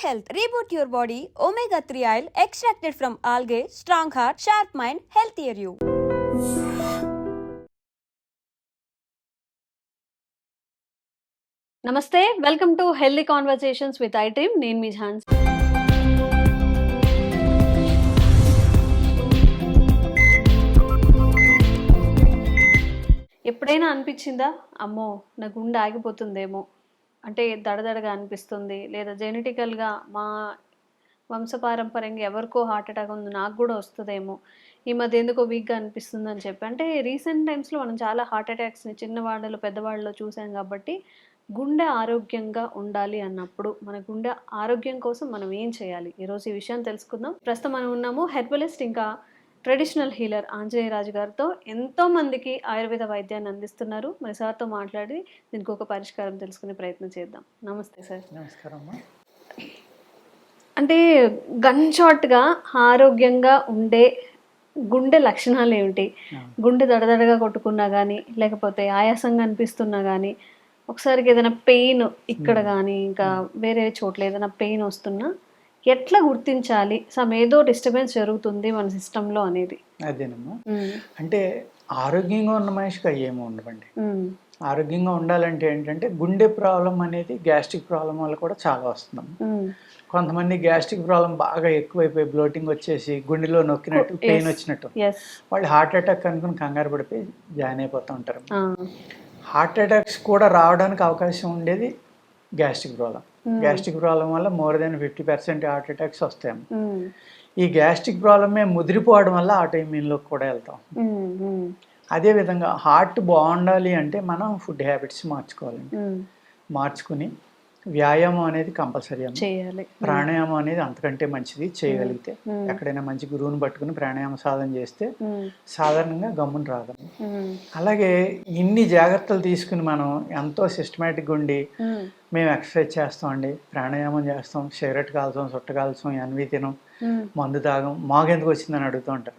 health. Reboot your body. Omega 3 oil extracted from algae. Strong heart, sharp mind, healthier you. నమస్తే, welcome to healthy conversations with I dream. నేను మీ ఝాన్సీ. ఎప్పుడైనా అనిపించిందా, అమ్మో నా గుండె ఆగిపోతుందేమో, అంటే దడదడగా అనిపిస్తుంది, లేదా జెనెటికల్గా మా వంశపారంపర్యంగా ఎవరికో హార్ట్ అటాక్ ఉంది, నాకు కూడా వస్తుందేమో, ఈ మధ్య ఎందుకో వీక్గా అనిపిస్తుంది అని చెప్పి. అంటే రీసెంట్ టైమ్స్లో మనం చాలా హార్ట్ అటాక్స్ని చిన్నవాళ్ళలో పెద్దవాళ్ళలో చూసాం. కాబట్టి గుండె ఆరోగ్యంగా ఉండాలి అన్నప్పుడు మన గుండె ఆరోగ్యం కోసం మనం ఏం చేయాలి, ఈరోజు ఈ విషయం తెలుసుకుందాం. ప్రస్తుతం మనం ఉన్నాము హెర్బలిస్ట్ ఇంకా ట్రెడిషనల్ హీలర్ ఆంజనేయరాజు గారితో. ఎంతో మందికి ఆయుర్వేద వైద్యాన్ని అందిస్తున్నారు. మరి సార్తో మాట్లాడి దీనికి ఒక పరిష్కారం తెలుసుకునే ప్రయత్నం చేద్దాం. నమస్తే సార్. నమస్కారం. అంటే గన్ షాట్గా ఆరోగ్యంగా ఉండే గుండె లక్షణాలు ఏమిటి? గుండె దడదడగా కొట్టుకున్నా కానీ, లేకపోతే ఆయాసంగా అనిపిస్తున్నా కానీ, ఒకసారికి ఏదైనా పెయిన్ ఇక్కడ కానీ ఇంకా వేరే చోట్ల ఏదైనా పెయిన్ వస్తున్నా ఎట్లా గుర్తించాలి ఏదో డిస్టర్బెన్స్ జరుగుతుంది మన సిస్టంలో అనేది? అదేనమ్మా, అంటే ఆరోగ్యంగా ఉన్న మనిషికి ఏమో ఉండవండి. ఆరోగ్యంగా ఉండాలంటే ఏంటంటే గుండె ప్రాబ్లం అనేది గ్యాస్ట్రిక్ ప్రాబ్లం వల్ల కూడా చాలా వస్తుంది. కొంతమంది గ్యాస్ట్రిక్ ప్రాబ్లం బాగా ఎక్కువైపోయి బ్లోటింగ్ వచ్చేసి గుండెలో నొక్కినట్టు పెయిన్ వచ్చినట్టు వాళ్ళు హార్ట్ అటాక్ అనుకుని కంగారు పడిపోయి జాయిన్ అయిపోతూ ఉంటారు. హార్ట్ అటాక్స్ కూడా రావడానికి అవకాశం ఉండేది గ్యాస్ట్రిక్ ప్రాబ్లం. గ్యాస్ట్రిక్ ప్రాబ్లం వల్ల మోర్ దెన్ 50% హార్ట్ అటాక్స్ వస్తాయి. ఈ గ్యాస్ట్రిక్ ప్రాబ్లమే ముదిరిపోవడం వల్ల ఆటోఇమ్యూన్లోకి కూడా వెళ్తాం. అదేవిధంగా హార్ట్ బాగుండాలి అంటే మనం ఫుడ్ హ్యాబిట్స్ మార్చుకోవాలండి. మార్చుకుని వ్యాయామం అనేది కంపల్సరీ చేయాలి. ప్రాణాయామం అనేది అంతకంటే మంచిది. చేయగలిగితే ఎక్కడైనా మంచి గురువుని పట్టుకుని ప్రాణాయామ సాధన చేస్తే సాధారణంగా గమ్మున రాదు. అలాగే ఇన్ని జాగ్రత్తలు తీసుకుని మనం ఎంతో సిస్టమేటిక్గా ఉండి మేము ఎక్సర్సైజ్ చేస్తామండి, ప్రాణాయామం చేస్తాం, సిగరెట్ కాల్చాం, చుట్ట కాల్చాం, ఎన్వి తినం, మందు తాగం, మాకెందుకు వచ్చిందని అడుగుతూ ఉంటారు.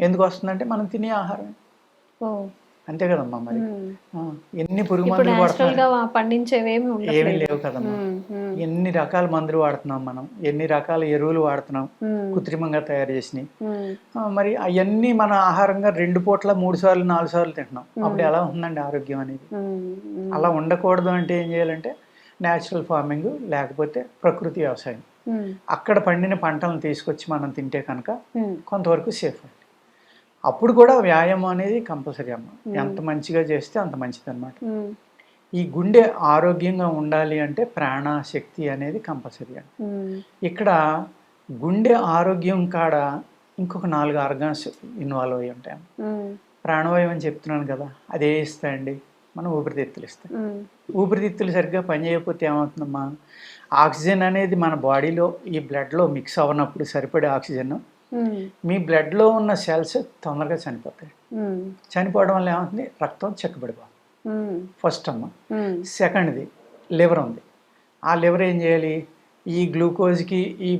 ఎందుకు వస్తుందంటే మనం తినే ఆహారం అంతే కదమ్మా. మరి ఎన్ని పురుగు మందులు వాడుతున్నాం, ఏమీ లేవు కదమ్మా. ఎన్ని రకాల మందులు వాడుతున్నాం మనం, ఎన్ని రకాల ఎరువులు వాడుతున్నాం కృత్రిమంగా తయారు చేసినవి. మరి అవన్నీ మన ఆహారంగా 2 పూట్ల 3 సార్లు 4 సార్లు తింటున్నాం. అప్పుడు ఎలా ఉందండి ఆరోగ్యం అనేది? అలా ఉండకూడదు అంటే ఏం చేయాలంటే న్యాచురల్ ఫార్మింగ్, లేకపోతే ప్రకృతి వ్యవసాయం. అక్కడ పండిన పంటలను తీసుకొచ్చి మనం తింటే కనుక కొంతవరకు సేఫ్. అప్పుడు కూడా వ్యాయామం అనేది కంపల్సరీ అమ్మ. ఎంత మంచిగా చేస్తే అంత మంచిది అనమాట. ఈ గుండె ఆరోగ్యంగా ఉండాలి అంటే ప్రాణశక్తి అనేది కంపల్సరీ అండి. ఇక్కడ గుండె ఆరోగ్యం కాడ ఇంకొక 4 ఆర్గాన్స్ ఇన్వాల్వ్ అయ్యి ఉంటాయి. ప్రాణవాయువు అని చెప్తున్నాను కదా, అదే ఇస్తాయండి. మనం ఊపిరితిత్తులు ఇస్తాయి. ఊపిరితిత్తులు సరిగ్గా పనిచేయకపోతే ఏమవుతుందమ్మా, ఆక్సిజన్ అనేది మన బాడీలో ఈ బ్లడ్లో మిక్స్ అవ్వనప్పుడు సరిపడే ఆక్సిజన్ మీ బ్లడ్లో ఉన్న సెల్స్ తొందరగా చనిపోతాయి. చనిపోవడం వల్ల ఏమవుతుంది, రక్తం చెక్కబడిపోతుంది. ఫస్ట్ అమ్మ. సెకండ్ది లివర్ ఉంది. ఆ లివర్ ఏం చేయాలి, ఈ గ్లూకోజ్కి ఈ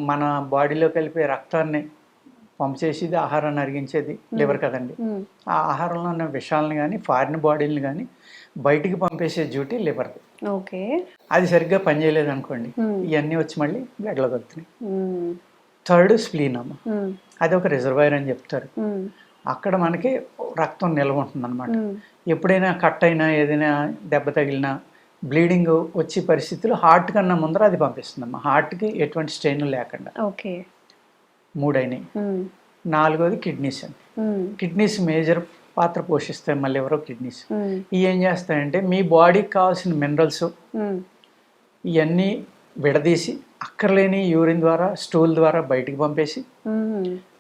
మన బాడీలో కలిపే రక్తాన్ని పంప్ చేసేది, ఆహారాన్ని అరిగించేది లివర్ కదండి. ఆ ఆహారంలో ఉన్న విషాలను కానీ ఫారిన్ బాడీలను కానీ బయటికి పంపేసే డ్యూటీ లివర్ది. ఓకే, అది సరిగ్గా పనిచేయలేదు అనుకోండి, ఇవన్నీ వచ్చి మళ్ళీ బ్లడ్లో కలుగుతున్నాయి. థర్డ్ స్ప్లీన్ అమ్మ. అది ఒక రిజర్వాయర్ అని చెప్తారు. అక్కడ మనకి రక్తం నిల్వ ఉంటుంది అనమాట. ఎప్పుడైనా కట్ అయినా, ఏదైనా దెబ్బ తగిలినా, బ్లీడింగ్ వచ్చే పరిస్థితులు హార్ట్ కన్నా ముందర అది పంపిస్తుందమ్మా. హార్ట్కి ఎటువంటి స్ట్రెయిన్ లేకుండా. ఓకే, 3 అయినాయి. 4వది కిడ్నీస్ అండి. కిడ్నీస్ మేజర్ పాత్ర పోషిస్తాయి. మళ్ళీ ఎవరో కిడ్నీస్ ఇవి ఏం చేస్తాయంటే మీ బాడీకి కావాల్సిన మినరల్స్ ఇవన్నీ విడదీసి అక్కర్లేని యూరిన్ ద్వారా, స్టూల్ ద్వారా బయటికి పంపేసి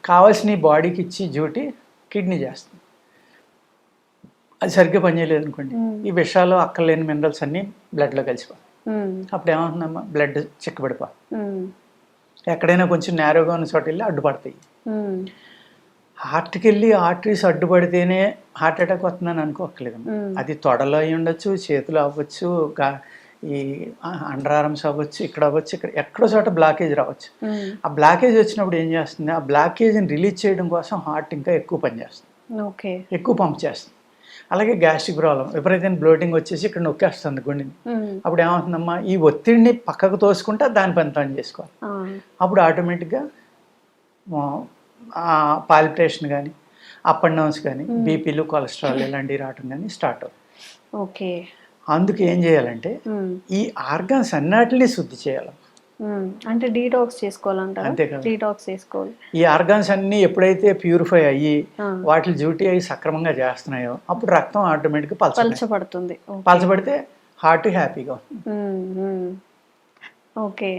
కావాల్సిన బాడీకి ఇచ్చి డ్యూటీ కిడ్నీ చేస్తుంది. అది సరిగ్గా పనిచేయలేదు అనుకోండి, ఈ విషయాలు అక్కర్లేని మినరల్స్ అన్నీ బ్లడ్లో కలిసిపోయి అప్పుడు ఏమవుతుందమ్మా, బ్లడ్ చిక్కబడిపో, ఎక్కడైనా కొంచెం నేరోగా ఉన్న చోట వెళ్ళి అడ్డుపడతాయి. హార్ట్కి వెళ్ళి ఆర్టరీస్ అడ్డుపడితేనే హార్ట్ అటాక్ వస్తుందని అనుకోక్కర్లేదు. అది తొడలో అయి ఉండొచ్చు, చేతులు అవ్వచ్చు, ఈ అండర్ ఆర్మ్స్ అవ్వచ్చు, ఇక్కడ అవ్వచ్చు, ఇక్కడ ఎక్కడో చోట బ్లాకేజ్ రావచ్చు. ఆ బ్లాకేజ్ వచ్చినప్పుడు ఏం చేస్తుంది, ఆ బ్లాకేజ్ని రిలీజ్ చేయడం కోసం హార్ట్ ఇంకా ఎక్కువ పనిచేస్తుంది, ఎక్కువ పంప్ చేస్తుంది. అలాగే గ్యాస్ట్రిక్ ప్రాబ్లం, విపరీతమైన బ్లోటింగ్ వచ్చేసి ఇక్కడ నొక్కేస్తుంది గుండెని. అప్పుడు ఏమవుతుందమ్మా, ఈ ఒత్తిడిని పక్కకు తోసుకుంటే దాని పని తాను చేసుకోవాలి. అప్పుడు ఆటోమేటిక్గా పాలిపిటేషన్ కానీ, అప్ అండ్ డౌన్స్ కానీ, బీపీలు, కొలెస్ట్రాల్ ఇలాంటివి రావటం కానీ స్టార్ట్ అవుతుంది. ఓకే. అందుకు ఏం చేయాలంటే ఈ ఆర్గాన్స్ అన్నిటిని శుద్ధి చేయాలి. అంటే డీటాక్స్ చేసుకోవాలంటారా? అంతే కదా, డీటాక్స్ చేసుకోవాలి. ఈ ఆర్గాన్స్ అన్ని ఎప్పుడైతే ప్యూరిఫై అయ్యి వాటి డ్యూటీ అయ్యి సక్రమంగా చేస్తున్నాయో అప్పుడు రక్తం ఆటోమేటిక్గా పలచబడుతుంది. పలచబడితే హార్ట్ హ్యాపీగా ఉంటుంది. ఓకే.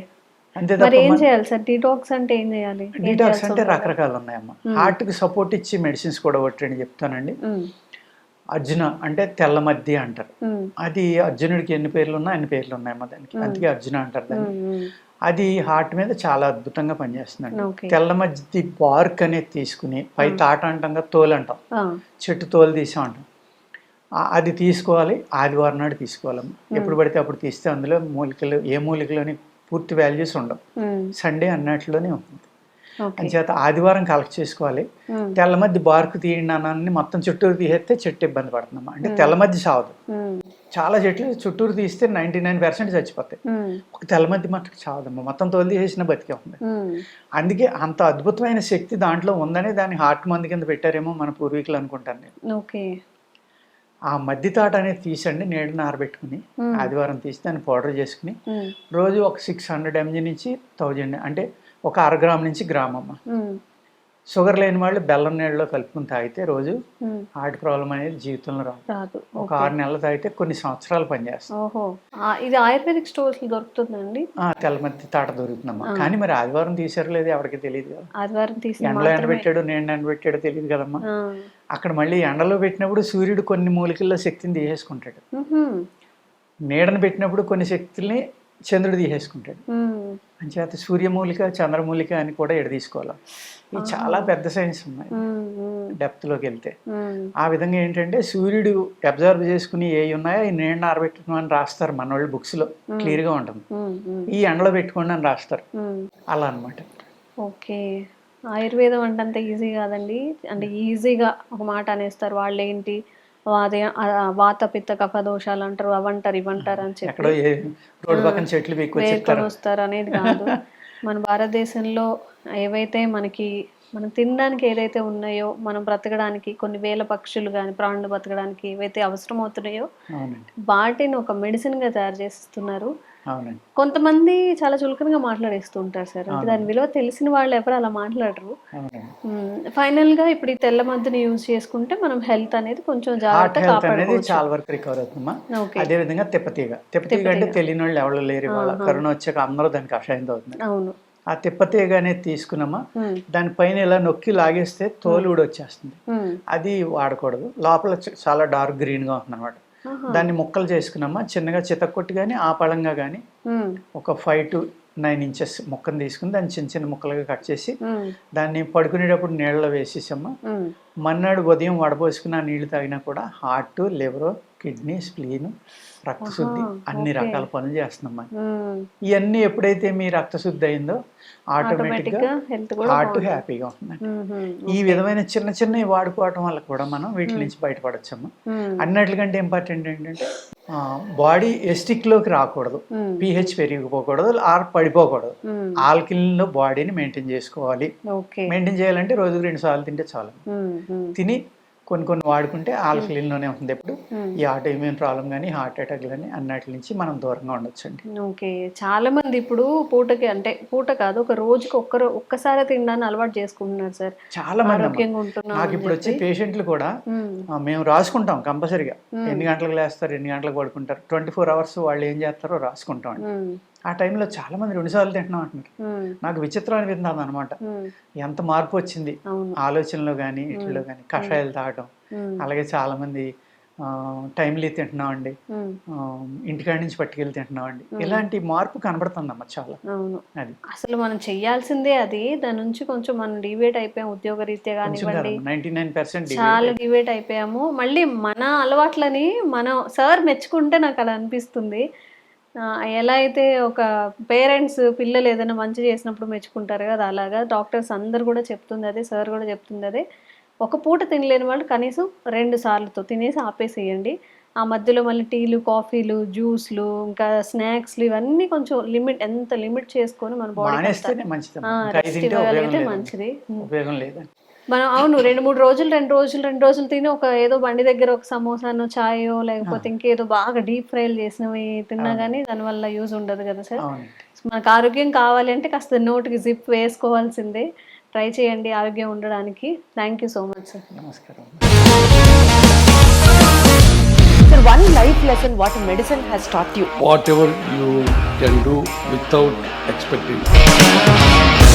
అంతే మరి ఏం చేయాలి సార్? డీటాక్స్ అంటే ఏం చేయాలి? డీటాక్స్ అంటే రకరకాలు ఉన్నాయమ్మా. హార్ట్కి సపోర్ట్ ఇచ్చి మెడిసిన్స్ కూడా ఒకటి చెప్తానండి. అర్జున అంటే తెల్ల మద్ది అంటారు. అది అర్జునుడికి ఎన్ని పేర్లు ఉన్నా అన్ని పేర్లు ఉన్నాయమ్మా దానికి, అందుకే అర్జున అంటారు దాన్ని. అది హార్ట్ మీద చాలా అద్భుతంగా పనిచేస్తుందండి. తెల్ల మద్ది బార్క్ అనేది తీసుకుని, పై తాట అంటాం కదా, తోలు అంటాం, చెట్టు తోలు తీసాం అంటాం, అది తీసుకోవాలి. ఆదివారం నాడు తీసుకోవాలమ్మా. ఎప్పుడు పడితే అప్పుడు తీస్తే అందులో మూలికలు, ఏ మూలికలోని పూర్తి వాల్యూస్ ఉండవు. సండే అన్నట్లోనే ఉంటుంది. అంచేత ఆదివారం కలెక్ట్ చేసుకోవాలి. తెల్ల మధ్య బార్కు తీయడాన్ని మొత్తం చుట్టూరు తీసేస్తే చెట్టు ఇబ్బంది పడుతుందమ్మా. అంటే తెల్ల మధ్య సావదు. చాలా చెట్లు చుట్టూరు తీస్తే 99% చచ్చిపోతాయి. ఒక తెల్ల మధ్య మట్టుకు చావదమ్మా, మొత్తం తోలు తీసేసిన బతికే ఉంది. అందుకే అంత అద్భుతమైన శక్తి దాంట్లో ఉందని దాన్ని హార్ట్ మందు కింద పెట్టారేమో మన పూర్వీకులు అనుకుంటాను నేను. ఆ మద్ది తాట అనేది తీసండి, నీడని ఆరబెట్టుకుని ఆదివారం తీసి దాన్ని పౌడర్ చేసుకుని రోజు ఒక 600 mg నుంచి 1000, అంటే ఒక 1/2 గ్రామ్ నుంచి గ్రామమ్మ. షుగర్ లేని వాళ్ళు బెల్లం నీళ్ళలో కలుపుకుని తాగితే రోజు హార్ట్ ప్రాబ్లం అనేది జీవితంలో రాదు. ఒక 6 నెలలు తాగితే కొన్ని సంవత్సరాలు పనిచేస్తుంది. ఇది ఆయుర్వేదిక్ స్టోర్స్ దొరుకుతుందండి. తెల్లమద్ది తాట దొరుకుతుందమ్మా. కానీ మరి ఆదివారం తీసారు లేదు ఎవరికి తెలియదు కదా. ఆదివారం తీసి ఎండలో ఎండబెట్టాడు, నేను ఎండబెట్టాడు తెలియదు కదమ్మా. అక్కడ మళ్ళీ ఎండలో పెట్టినప్పుడు సూర్యుడు కొన్ని మూలికల్లో శక్తిని తీసేసుకుంటాడు, నీడను పెట్టినప్పుడు కొన్ని శక్తుల్ని చంద్రుడు తీసేసుకుంటాడు. అంచేత సూర్యమూలిక, చంద్రమూలిక అని కూడా తీసుకోవాలి. ఇవి చాలా పెద్ద సైన్స్ ఉన్నాయి డెప్త్లోకి వెళ్తే. ఆ విధంగా ఏంటంటే సూర్యుడు అబ్జర్వ్ చేసుకుని ఏ ఉన్నాయో ఈ నీడను ఆరబెట్టుకుని రాస్తారు మన వాళ్ళు, బుక్స్లో క్లియర్గా ఉంటుంది. ఈ ఎండలో పెట్టుకోండి అని రాస్తారు, అలా అనమాట. ఓకే. ఆయుర్వేదం అంటే అంత ఈజీ కాదండి. అంటే ఈజీగా ఒక మాట అనేస్తారు వాళ్ళు, ఏంటి అదే వాత పిత్త కఫ దోషాలు అంటారు, అవంటారు ఇవంటారు అని చెప్పి వేరుకొని వస్తారు అనేది కాదు. మన భారతదేశంలో ఏవైతే మనం తినడానికి ఏదైతే ఉన్నాయో, మనం బ్రతకడానికి కొన్ని వేల పక్షులు కానీ ప్రాణులు బతకడానికి ఏవైతే అవసరం అవుతున్నాయో వాటిని ఒక మెడిసిన్ గా తయారు చేస్తున్నారు. కొంతమంది చాలా చులకనగా మాట్లాడేస్తూ ఉంటారు సార్. అంటే దాని విలువ తెలిసిన వాళ్ళు ఎవరు అలా మాట్లాడరు. ఫైనల్ గా ఇప్పుడు ఈ తెల్ల మద్దుని యూజ్ చేసుకుంటే మనం హెల్త్ అనేది కొంచెం జాగ్రత్తగా కాపాడుకోవచ్చు. చాలా వరకు రికవర్ అవుతుందమ్మా. అదే విధంగా తిప్పతీగ అంటే తెలియని వాళ్ళు ఎవరు లేరు. కరోనా వచ్చాక అందరూ దానికి కషాయం అవుతుంది. అవును. ఆ తిప్పతీగ అనేది తీసుకున్నామా, దానిపైన ఇలా నొక్కి లాగేస్తే తోలు కూడా వచ్చేస్తుంది. అది వాడకూడదు. లోపల చాలా డార్క్ గ్రీన్ గా ఉంటుంది అనమాట. దాన్ని ముక్కలు చేసుకున్నామా, చిన్నగా చితక్కొట్టి కానీ ఆ పళంగా కానీ ఒక 5 to 9 inches ముక్కను తీసుకుని దాన్ని చిన్న చిన్న ముక్కలుగా కట్ చేసి దాన్ని పడుకునేటప్పుడు నీళ్ళలో వేసేసమ్మా. మన్నాడు ఉదయం వడపోసుకుని ఆ నీళ్లు తాగినా కూడా హార్ట్, లివర్, కిడ్నీ, స్ప్లీన్, రక్తశుద్ధి అన్ని రకాల పనులు చేస్తున్నామ్మా. ఇవన్నీ ఎప్పుడైతే మీ రక్తశుద్ధి అయిందో ఆటోమేటిక్గా హార్ట్ హ్యాపీగా ఉంటుంది. ఈ విధమైన చిన్న చిన్నవి వాడుకోవటం వల్ల కూడా మనం వీటి నుంచి బయటపడచ్చమ్మా. అన్నిటికంటే ఇంపార్టెంట్ ఏంటంటే బాడీ ఎస్టిక్ లోకి రాకూడదు, pH పెరిగిపోకూడదు, పడిపోకూడదు. ఆల్కలీన్ లో బాడీని మెయింటైన్ చేసుకోవాలి. మెయింటైన్ చేయాలంటే రోజుకు 2 సార్లు తింటే చాలు. తిని కొన్ని వాడుకుంటే ఆల్కలీన్లోనే ఉంటుంది. ఎప్పుడు ఈ ఆటో ఇమ్యూన్ ప్రాబ్లం కానీ హార్ట్ అటాక్ కానీ అన్నిటి నుంచి మనం దూరంగా ఉండొచ్చండి. ఓకే. చాలా మంది ఇప్పుడు పూట కాదు, ఒక రోజుకి ఒక్కసారి తినడాన్ని అలవాటు చేసుకుంటున్నారు సార్. చాలా మంది నాకు ఇప్పుడు వచ్చే పేషెంట్లు కూడా మేము రాసుకుంటాం కంపల్సరీగా. ఎన్ని గంటలకు లేస్తారు, ఎన్ని గంటలకు పడుకుంటారు, 24 hours వాళ్ళు ఏం చేస్తారో రాసుకుంటాం. ఆ టైంలో చాలా మంది 2 సార్లు తింటున్నాం అంటున్నారు. నాకు విచిత్రం అనిపిస్తుంది అనమాట. ఎంత మార్పు వచ్చింది ఆలోచనలో కానీ ఇట్లో కానీ. కషాయాలు తాగటం, అలాగే చాలా మంది టైమ్లీ తింటున్నామండి, ఇంటికాడి నుంచి పట్టుకెళ్ళి తింటున్నామండి. ఇలాంటి మార్పు కనబడుతుందమ్మా చాలా. అది అసలు మనం చెయ్యాల్సిందే అది. దాని నుంచి కొంచెం మనం డివేట్ అయిపోయాం, ఉద్యోగరీత్యా కానివ్వండి 99% చాలా డివేట్ అయిపోయాము. మళ్ళీ మన అలవాట్లని మనం సార్ మెచ్చుకుంటే నాకు అలా అనిపిస్తుంది. ఎలా అయితే ఒక పేరెంట్స్ పిల్లలు ఏదైనా మంచి చేసినప్పుడు మెచ్చుకుంటారు కదా, అలాగా డాక్టర్స్ అందరు కూడా చెప్తుంది అదే, సార్ కూడా చెప్తుంది అదే. ఒక పూట తినలేని వాళ్ళు కనీసం 2 సార్లతో తినేసి ఆపేసేయండి. ఆ మధ్యలో మళ్ళీ టీలు, కాఫీలు, జ్యూస్లు, ఇంకా స్నాక్స్లు ఇవన్నీ కొంచెం ఎంత లిమిట్ చేసుకొని మన మానేస్తేనే బాడీ మంచిది. రెస్ట్ ఇవ్వగలిగితే మంచిది. ఉపయోగం లేదండి. మనం అవును 2-3 రోజులు 2 రోజులు తిని ఒక ఏదో బండి దగ్గర ఒక సమోసానో చాయో లేకపోతే ఇంకేదో బాగా డీప్ ఫ్రైలు చేసినవి తిన్నా కానీ దానివల్ల యూజ్ ఉండదు కదా సార్. అవునండి. మనకు ఆరోగ్యం కావాలి అంటే కాస్త నోటికి జిప్ వేసుకోవాల్సిందే. ట్రై చేయండి ఆరోగ్యం ఉండడానికి. Thank you so much sir. నమస్కారం. Sir, one life lesson what medicine has taught you. Whatever you can do without expecting.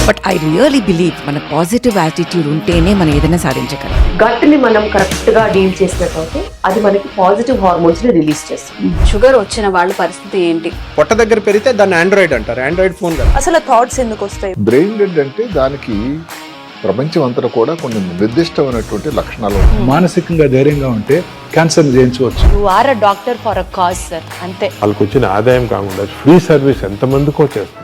But I really believe మన పాజిటివ్ యాటిట్యూడ్ ఉంటేనే మనం ఏదైనా సాధించగలం. గట్ని మనం కరెక్ట్గా డీల్ చేసినట్లయితే అది మనకి పాజిటివ్ హార్మోన్స్ని రిలీజ్ చేస్తుంది. షుగర్ వచ్చిన వాళ్ళ పరిస్థితి ఏంటి? పొట్ట దగ్గర పెరిగితే దాన్ని ఆండ్రాయిడ్ అంటారు, ఆండ్రాయిడ్ ఫోన్ కదా. అసలు థాట్స్ ఎందుకు వస్తాయి? బ్రెయిన్ డెడ్ అంటే దానికి ప్రపంచం అంతా కూడా కొన్ని నిర్దిష్టమైనటువంటి లక్షణాలు ఉంటాయి. మానసికంగా ధైర్యంగా ఉంటే క్యాన్సర్ జయించవచ్చు. You are a doctor for a cause sir, అంతే. వాళ్ళకి వచ్చిన ఆదాయం కాకుండా ఫ్రీ సర్వీస్ ఎంతమందికో చేస్తారు.